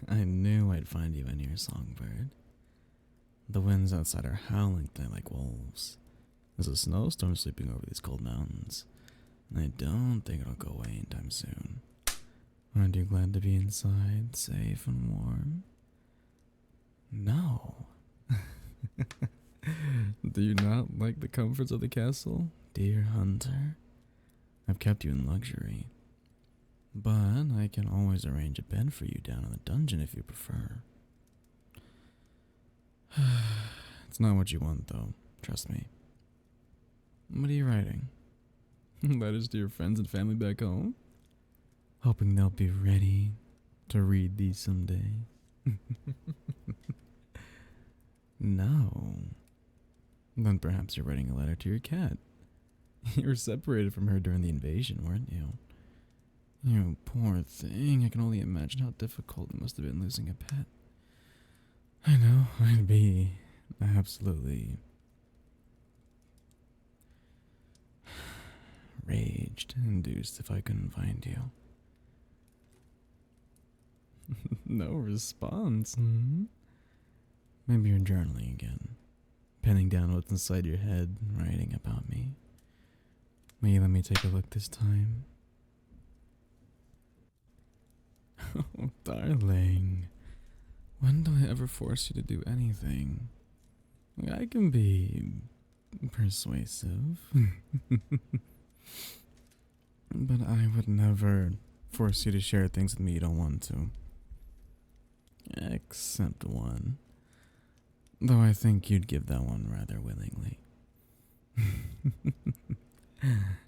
I knew I'd find you in here, songbird. The winds outside are howling tonight like wolves. There's a snowstorm sweeping over these cold mountains, and I don't think it'll go away anytime soon. Aren't you glad to be inside, safe and warm? No. Do you not like the comforts of the castle, dear hunter? I've kept you in luxury, but I can always arrange a bed for you down in the dungeon if you prefer. It's not what you want, though. Trust me. What are you writing? Letters to your friends and family back home? Hoping they'll be ready to read these someday. No. Then perhaps you're writing a letter to your cat. You were separated from her during the invasion, weren't you? You poor thing. I can only imagine how difficult it must have been losing a pet. I know, I'd be absolutely raged induced if I couldn't find you. No response. Maybe you're journaling again, penning down what's inside your head, writing about me. Will you let me take a look this time? Oh, darling. When do I ever force you to do anything? I can be persuasive. But I would never force you to share things with me you don't want to. Except one. Though I think you'd give that one rather willingly.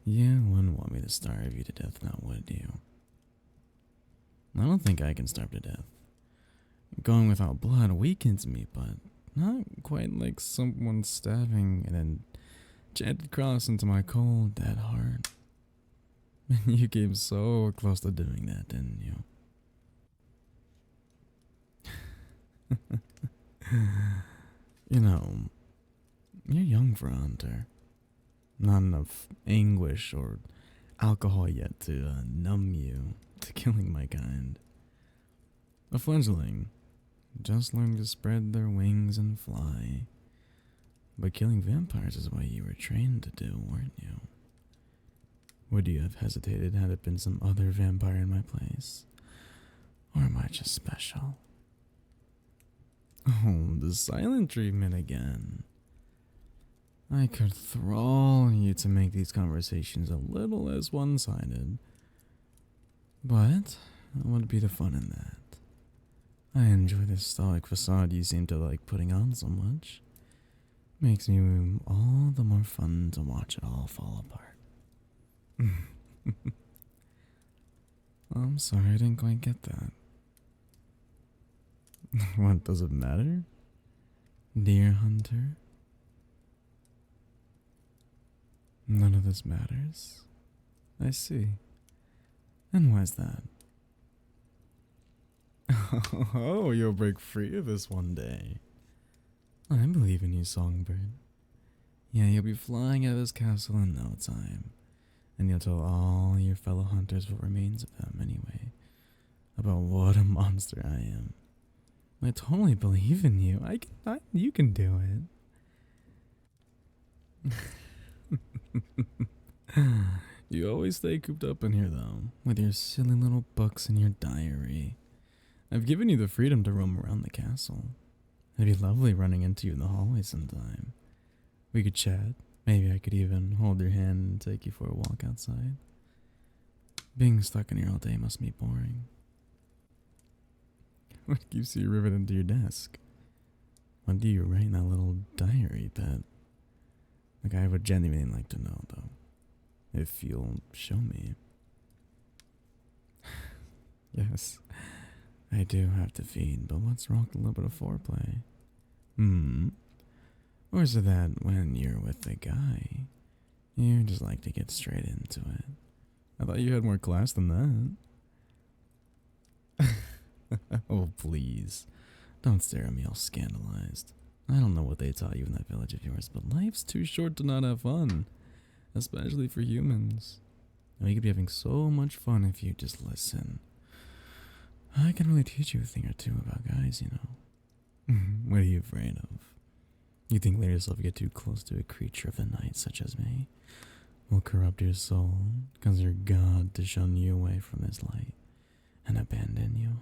You wouldn't want me to starve you to death now, would you? I don't think I can starve to death. Going without blood weakens me, but not quite like someone stabbing an enchanted cross into my cold, dead heart. You came so close to doing that, didn't you? You know, you're young for a hunter. Not enough anguish or alcohol yet to numb you to killing my kind. A fledgling, just learning to spread their wings and fly. But killing vampires is what you were trained to do, weren't you? Would you have hesitated had it been some other vampire in my place? Or am I just special? Oh, the silent treatment again. I could thrall you to make these conversations a little less one-sided. But what would be the fun in that? I enjoy this stoic facade you seem to like putting on so much. Makes me all the more fun to watch it all fall apart. I'm sorry, I didn't quite get that. What, does it matter? Dear hunter? None of this matters. I see. And why's that? Oh, you'll break free of this one day. I believe in you, songbird. Yeah, you'll be flying out of this castle in no time. And you'll tell all your fellow hunters what remains of them anyway. About what a monster I am. I totally believe in you. You can do it. You always stay cooped up in here, though, with your silly little books and your diary. I've given you the freedom to roam around the castle. It'd be lovely running into you in the hallway sometime. We could chat. Maybe I could even hold your hand and take you for a walk outside. Being stuck in here all day must be boring. What keeps you riveted to your desk? What do you write in that little diary, Pet? Like, I would genuinely like to know, though. If you'll show me. Yes, I do have to feed, but what's wrong with a little bit of foreplay? Or is it that when you're with a guy, you just like to get straight into it? I thought you had more class than that. Oh, please. Don't stare at me all scandalized. I don't know what they taught you in that village of yours, but life's too short to not have fun. Especially for humans. And we could be having so much fun if you just listen. I can really teach you a thing or two about guys, you know. What are you afraid of? You think letting yourself get too close to a creature of the night such as me will corrupt your soul, cause your God to shun you away from this light and abandon you,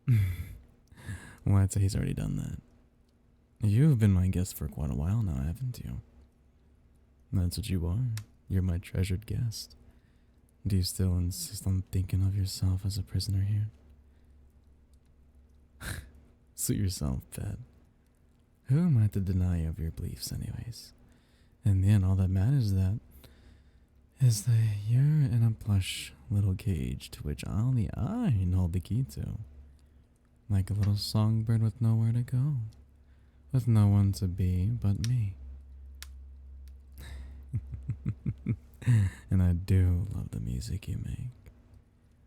huh? Well, I'd say he's already done that. You've been my guest for quite a while now, haven't you? That's what you are. You're my treasured guest. Do you still insist on thinking of yourself as a prisoner here? Suit yourself, pet. Who am I to deny you of your beliefs anyways? In the end, all that matters is that you're in a plush little cage to which only I hold the key to. Like a little songbird with nowhere to go. With no one to be but me. And I do love the music you make.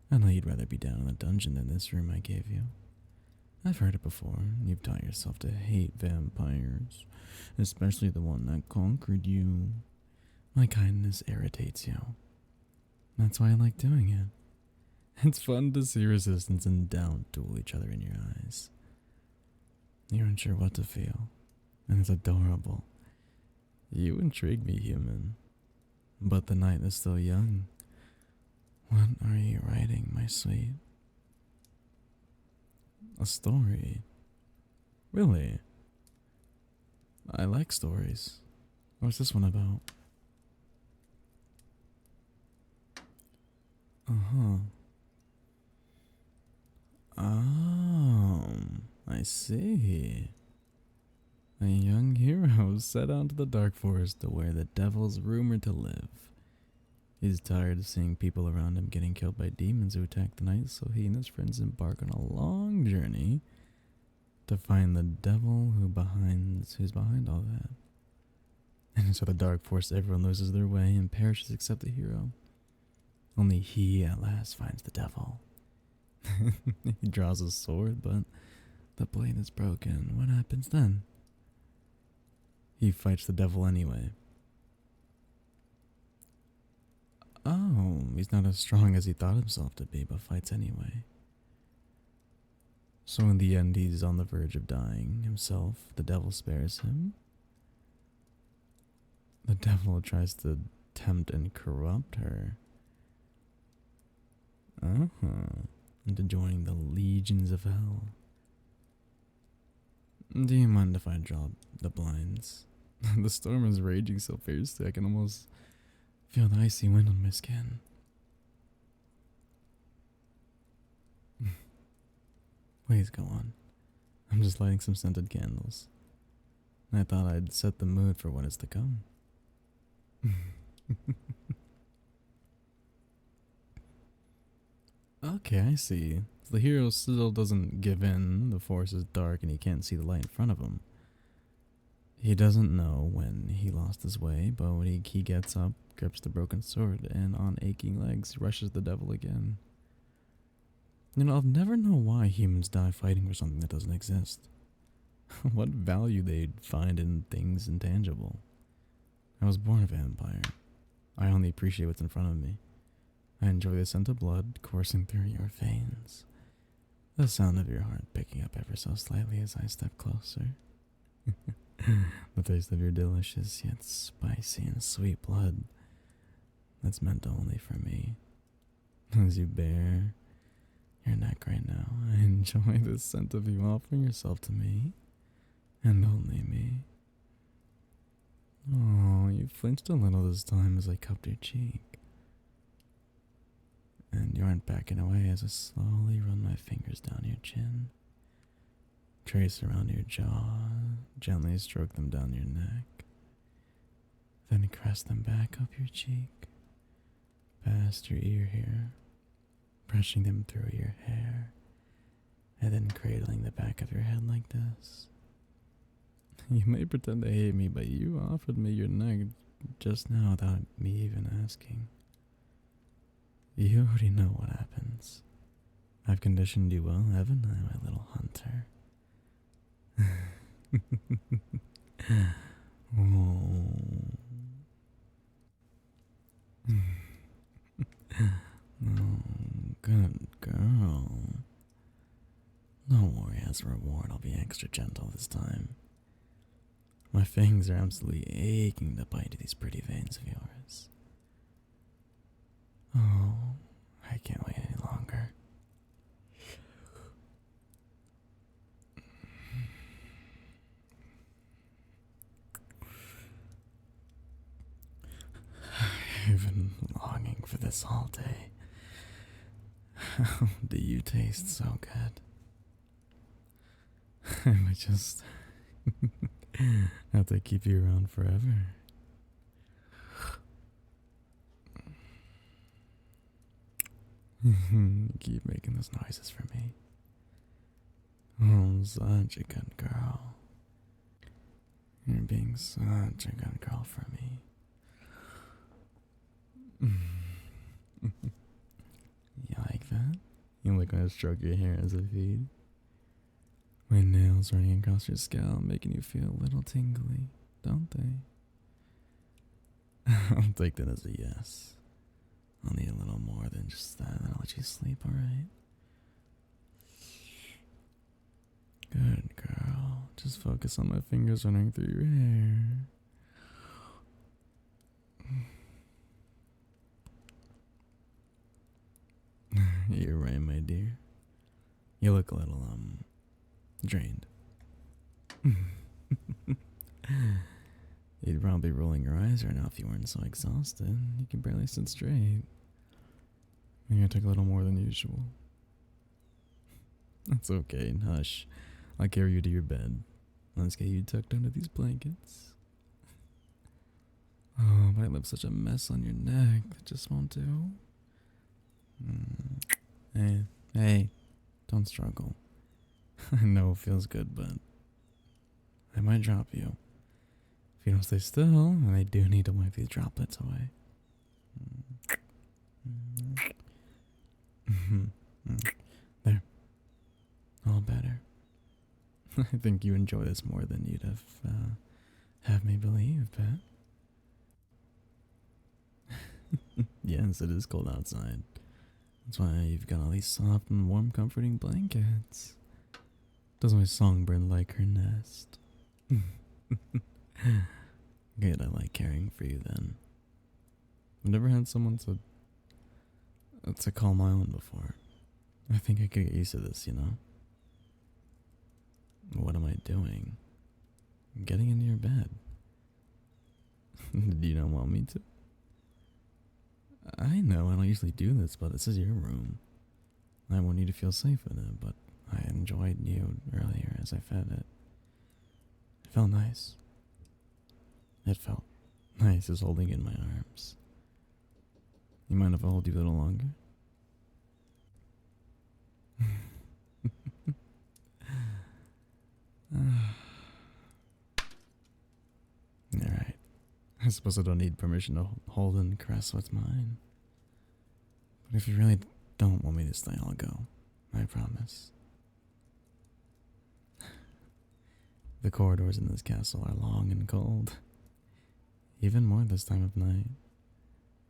I know you'd rather be down in the dungeon than this room I gave you. I've heard it before. You've taught yourself to hate vampires, especially the one that conquered you. My kindness irritates you. That's why I like doing it. It's fun to see resistance and doubt duel each other in your eyes. You're unsure what to feel, and it's adorable. You intrigue me, human. But the night is still young. What are you writing, my sweet? A story? Really? I like stories. What's this one about? Uh-huh. I see. A young hero set out to the dark forest to where the devil's rumored to live. He's tired of seeing people around him getting killed by demons who attack the night, so he and his friends embark on a long journey to find the devil who's behind all that. And so the dark forest, everyone loses their way and perishes except the hero. Only he at last finds the devil. He draws a sword, but the blade is broken. What happens then? He fights the devil anyway. Oh, he's not as strong as he thought himself to be, but fights anyway. So in the end, he's on the verge of dying himself. The devil spares him. The devil tries to tempt and corrupt her. Into joining the legions of hell. Do you mind if I drop the blinds? The storm is raging so fiercely I can almost feel the icy wind on my skin. Please go on. I'm just lighting some scented candles. I thought I'd set the mood for what is to come. Okay, I see. The hero still doesn't give in. The forest is dark and he can't see the light in front of him. He doesn't know when he lost his way, but when he gets up, grips the broken sword, and on aching legs rushes the devil again. You know, I'll never know why humans die fighting for something that doesn't exist. What value they'd find in things intangible. I was born a vampire. I only appreciate what's in front of me. I enjoy the scent of blood coursing through your veins. The sound of your heart picking up ever so slightly as I step closer. The taste of your delicious yet spicy and sweet blood that's meant only for me. As you bare your neck right now, I enjoy the scent of you offering yourself to me, and only me. Oh, you flinched a little this time as I cupped your cheek. And you aren't backing away as I slowly run my fingers down your chin. Trace around your jaw, gently stroke them down your neck. Then caress them back up your cheek, past your ear here, brushing them through your hair, and then cradling the back of your head like this. You may pretend to hate me, but you offered me your neck just now without me even asking. You already know what happens. I've conditioned you well, haven't I, my little hunter? Oh, good girl. as a reward, I'll be extra gentle this time. My fangs are absolutely aching to bite into these pretty veins of yours. Oh, I can't wait any longer. I've been longing for this all day. How do you taste so good? I might just have to keep you around forever. Keep making those noises for me. Oh, such a good girl. You're being such a good girl for me. You like that? You like when I stroke your hair as a feed? My nails running across your scalp, making you feel a little tingly, don't they? I'll take that as a yes. I'll need a little more than just that, and I'll let you sleep, alright? Good girl. Just focus on my fingers running through your hair. You're right, my dear. You look a little, drained. You'd probably be rolling your eyes right now if you weren't so exhausted. You can barely sit straight. You're gonna take a little more than usual. That's okay, hush. I'll carry you to your bed. Let's get you tucked under these blankets. Oh, but I left such a mess on your neck. That just won't do. Hey, don't struggle. I know it feels good, but I might drop you. If you don't stay still, I do need to wipe these droplets away. There. All better. I think you enjoy this more than you'd have me believe, Pat. Yes, it is cold outside. That's why you've got all these soft and warm, comforting blankets. Does my songbird like her nest? Good, I like caring for you then. I've never had someone to call my own before. I think I could get used to this, you know? What am I doing? Getting into your bed. Do you not want me to? I know I don't usually do this, but this is your room. I want you to feel safe in it, but I enjoyed you earlier as I fed it. It felt nice. It felt nice as holding in my arms. You mind if I hold you a little longer? Alright. I suppose I don't need permission to hold and caress what's mine. But if you really don't want me to stay, I'll go. I promise. The corridors in this castle are long and cold. Even more this time of night.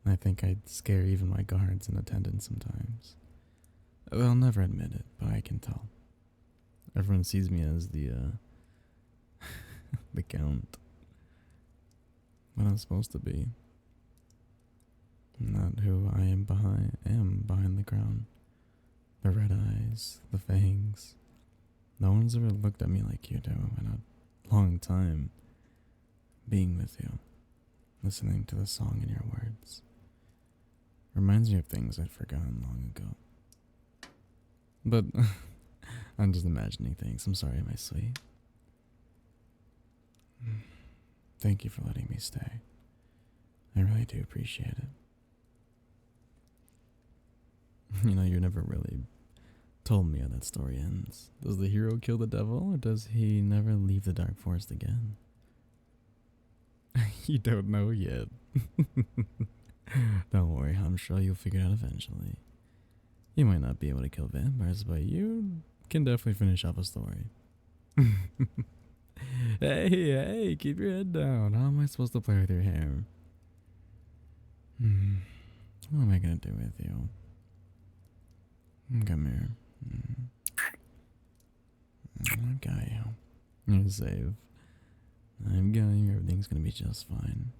I think I'd scare even my guards and attendants sometimes. They'll never admit it, but I can tell. Everyone sees me as the the Count. What I'm supposed to be. Not who I am behind the crown. The red eyes, the fangs. No one's ever looked at me like you do in a long time. Being with you. Listening to the song in your words. Reminds me of things I'd forgotten long ago. But I'm just imagining things. I'm sorry, my sweet. Thank you for letting me stay. I really do appreciate it. You know, you never really told me how that story ends. Does the hero kill the devil, or does he never leave the dark forest again? You don't know yet. Don't worry, I'm sure you'll figure it out eventually. You might not be able to kill vampires, but you can definitely finish off a story. Hey, keep your head down. How am I supposed to play with your hair? What am I gonna do with you? Come here. Okay. You're safe. I'm going. Everything's gonna be just fine.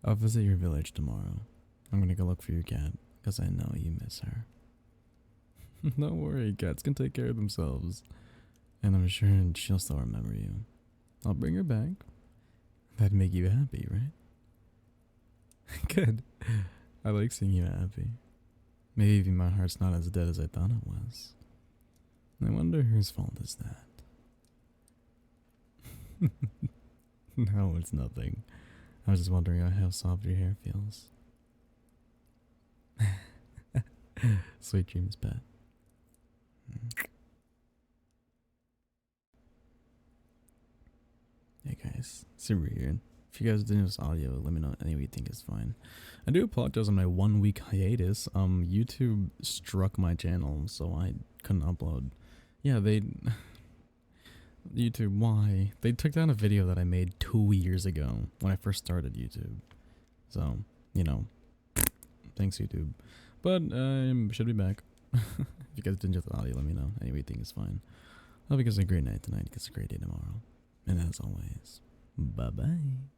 I'll visit your village tomorrow. I'm gonna go look for your cat, because I know you miss her. Don't worry, cats can take care of themselves. And I'm sure she'll still remember you. I'll bring her back. That'd make you happy, right? Good. I like seeing you happy. Maybe my heart's not as dead as I thought it was. I wonder whose fault is that? No, it's nothing. I was just wondering how soft your hair feels. Sweet dreams, pet. Hey guys, super weird. If you guys do this audio, let me know any way you think is fine. I do apologize on my 1 week hiatus. YouTube struck my channel, so I couldn't upload. Yeah, YouTube, why? They took down a video that I made 2 years ago when I first started YouTube. So, you know, thanks YouTube. But I should be back. If you guys didn't get the audio, let me know. Any way you think is fine. Hope you guys have a great night tonight. It's a great day tomorrow. And as always, bye-bye.